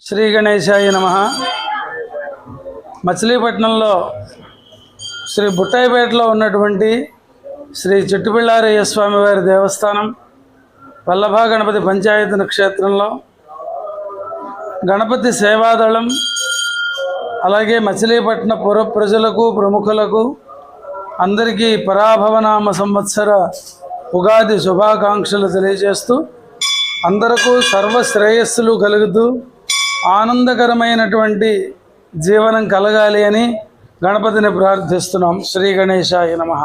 శ్రీ గణేశాయ నమః. మచిలీపట్నంలో శ్రీ బుట్టాయిపేటలో ఉన్నటువంటి శ్రీ చిట్టుపిళ్ళారయ్య స్వామివారి దేవస్థానం వల్లభా గణపతి పంచాయతన క్షేత్రంలో గణపతి సేవాదళం, అలాగే మచిలీపట్న పుర ప్రజలకు ప్రముఖులకు అందరికీ పరాభవనామ సంవత్సర ఉగాది శుభాకాంక్షలు తెలియజేస్తూ అందరికీ సర్వశ్రేయస్సులు కలుగుతూ ఆనందకరమైనటువంటి జీవనం కలగాలి అని గణపతిని ప్రార్థిస్తున్నాం. శ్రీ గణేశాయ నమః.